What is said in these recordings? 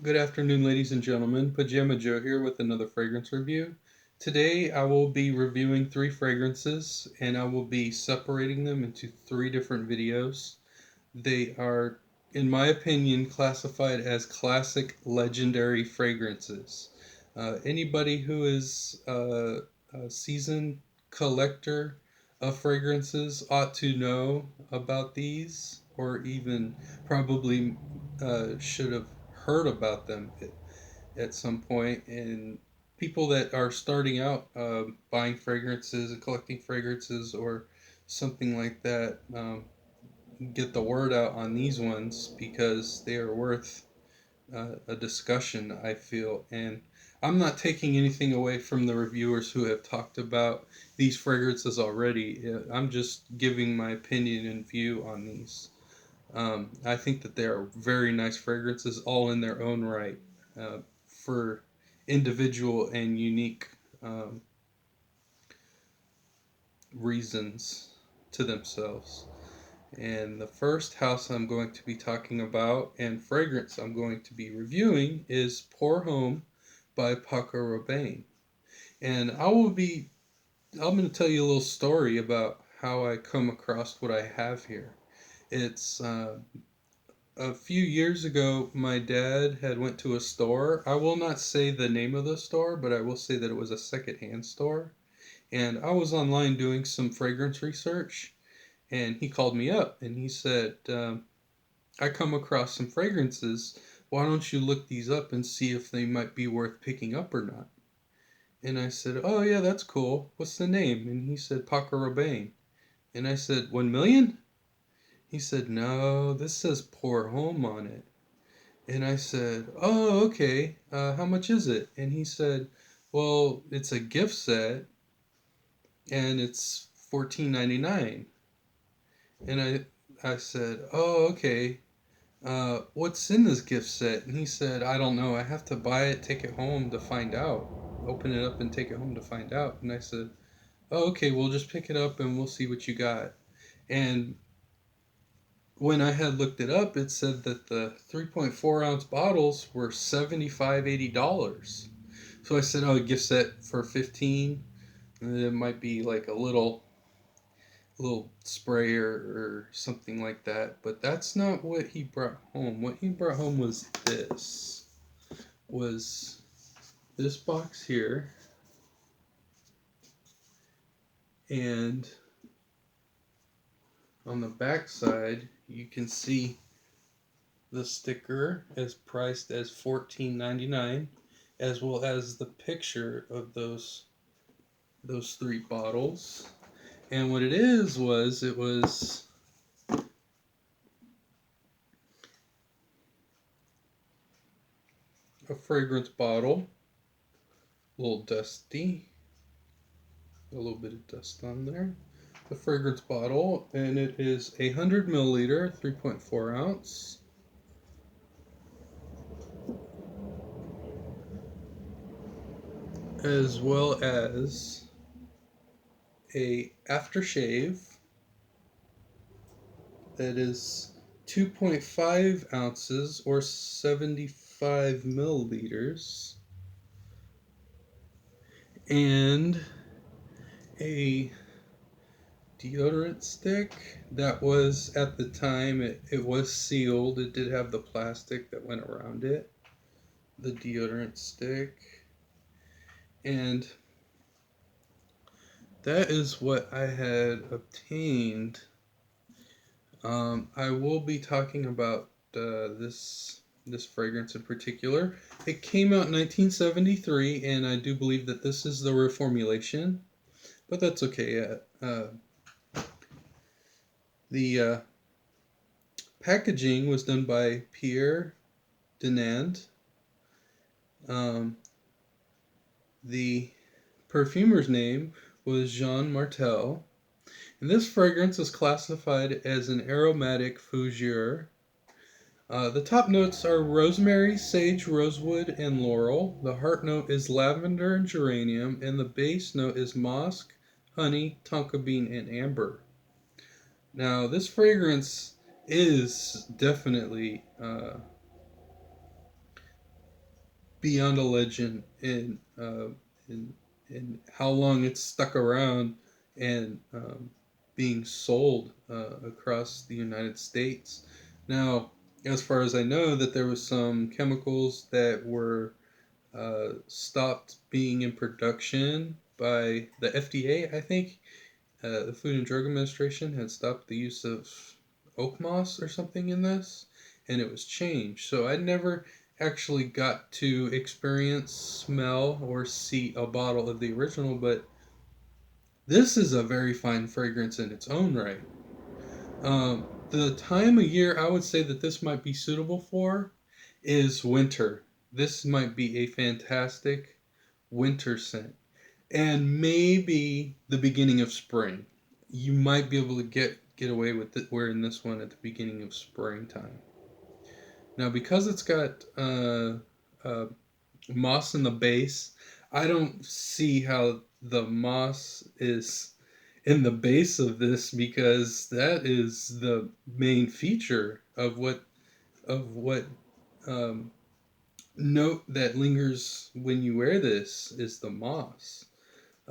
Good afternoon, ladies and gentlemen. Pajama Joe here with another fragrance review. Today I will be reviewing three fragrances and I will be separating them into three different videos. They are, in my opinion, classified as classic legendary fragrances. Anybody who is a seasoned collector of fragrances ought to know about these, or even probably should have heard about them at some point. And people that are starting out buying fragrances and collecting fragrances or something like that, get the word out on these ones because they are worth a discussion, I feel. And I'm not taking anything away from the reviewers who have talked about these fragrances already. I'm just giving my opinion and view on these. I think that they are very nice fragrances, all in their own right, for individual and unique um, reasons to themselves. And the first house I'm going to be talking about and fragrance I'm going to be reviewing is Pour Homme by Paco Rabanne. And I'm going to tell you a little story about how I come across what I have here. It's a few years ago, my dad had went to a store. I will not say the name of the store, but I will say that it was a secondhand store. And I was online doing some fragrance research, and he called me up and he said, I come across some fragrances. Why don't you look these up and see if they might be worth picking up or not? And I said, oh, yeah, that's cool. What's the name? And he said, Paco Rabanne. And I said, 1 million? He said, no, this says Pour Home on it. And I said, oh, okay. How much is it? And he said, well, it's a gift set and it's 14.99. And I said, oh, okay. What's in this gift set? And he said, I don't know. I have to buy it, take it home to find out. Open it up and take it home to find out. And I said, oh, okay, we'll just pick it up and we'll see what you got. And when I had looked it up, it said that the 3.4 ounce bottles were $75-$80. So I said, oh, a gift set for 15. And it might be like a little sprayer or something like that. But that's not what he brought home. What he brought home was this box here, and on the back side you can see the sticker is priced as $14.99, as well as the picture of those three bottles. And what it was a fragrance bottle, a little dusty, a little bit of dust on there. The fragrance bottle, and it is 100 milliliter, 3.4 ounce, as well as a aftershave that is 2.5 ounces or 75 milliliters, and a deodorant stick that was, at the time, it was sealed. It did have the plastic that went around it, the deodorant stick. And that is what I had obtained. I will be talking about this fragrance in particular. It came out in 1973, and I do believe that this is the reformulation, but that's okay. The packaging was done by Pierre Denand. Um, the perfumer's name was Jean Martel. And this fragrance is classified as an aromatic fougere. The top notes are rosemary, sage, rosewood, and laurel. The heart note is lavender and geranium, and the base note is musk, honey, tonka bean, and amber. Now, this fragrance is definitely beyond a legend in, in how long it's stuck around and being sold across the United States. Now, as far as I know, that there was some chemicals that were stopped being in production by the FDA, I think. The Food and Drug Administration had stopped the use of oak moss or something in this, and it was changed. So I never actually got to experience, smell, or see a bottle of the original, but this is a very fine fragrance in its own right. The time of year I would say that this might be suitable for is winter. This might be a fantastic winter scent. And maybe the beginning of spring. You might be able to get away with it wearing this one at the beginning of springtime. Now, because it's got uh, moss in the base, I don't see how the moss is in the base of this because that is the main feature of what um, note that lingers when you wear this is the moss.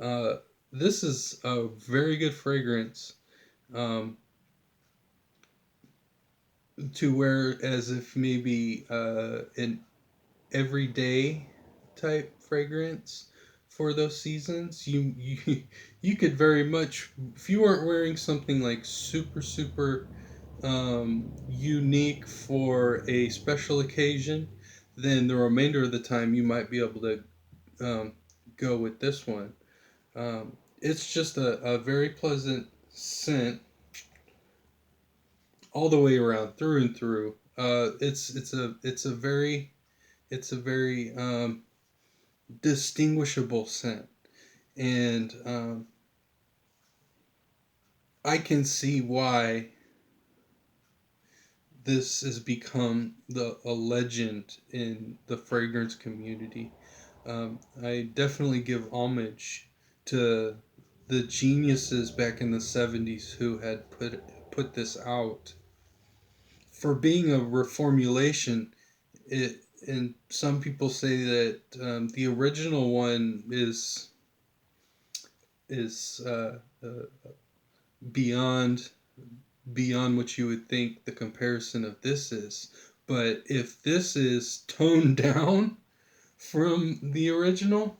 Uh, this is a very good fragrance um, to wear as if maybe an everyday type fragrance for those seasons. You could very much, if you weren't wearing something like super unique for a special occasion, then the remainder of the time you might be able to um, go with this one. It's just a very pleasant scent all the way around, through and through. It's a very distinguishable scent, and I can see why this has become a legend in the fragrance community. I definitely give homage to the geniuses back in the '70s who had put this out. For being a reformulation, it and some people say that the original one is beyond beyond what you would think the comparison of this is. But if this is toned down from the original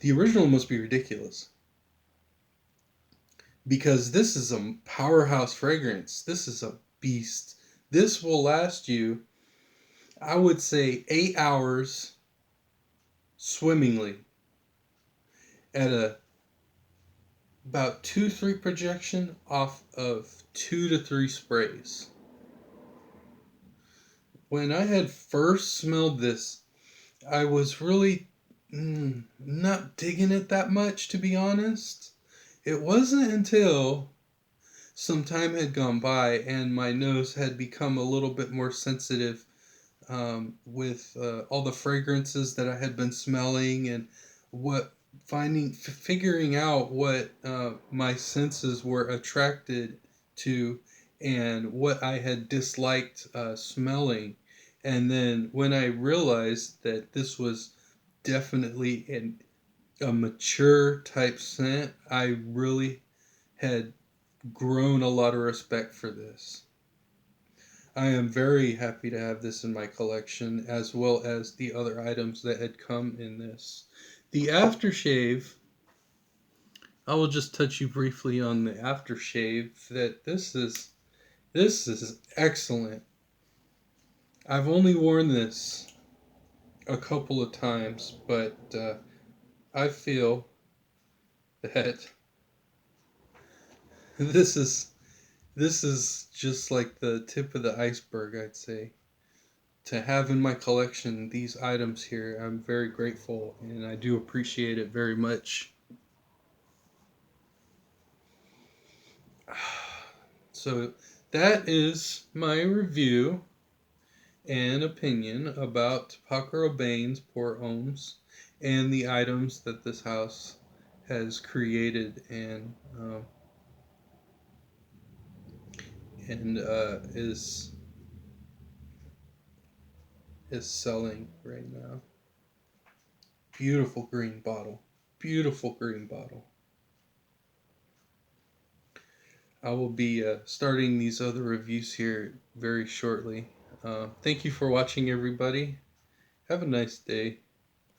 must be ridiculous because this is a powerhouse fragrance. This is a beast. This will last you, I would say, 8 hours swimmingly at a about 2-3 projection off of 2 to 3 sprays. When I had first smelled this, I was really not digging it that much, to be honest. It wasn't until some time had gone by and my nose had become a little bit more sensitive with all the fragrances that I had been smelling and what figuring out what my senses were attracted to and what I had disliked smelling. And then when I realized that this was definitely a mature type scent, I really had grown a lot of respect for this. I am very happy to have this in my collection, as well as the other items that had come in this. The aftershave, I will just touch you briefly on the aftershave. That this is excellent. I've only worn this a couple of times, but I feel that this is this is just like the tip of the iceberg, I'd say. To have in my collection these items here, I'm very grateful and I do appreciate it very much. So, that is my review and opinion about Paco Rabanne's Pour Homes and the items that this house has created and is is selling right now. Beautiful green bottle. Beautiful green bottle. I will be starting these other reviews here very shortly. Thank you for watching, everybody. Have a nice day.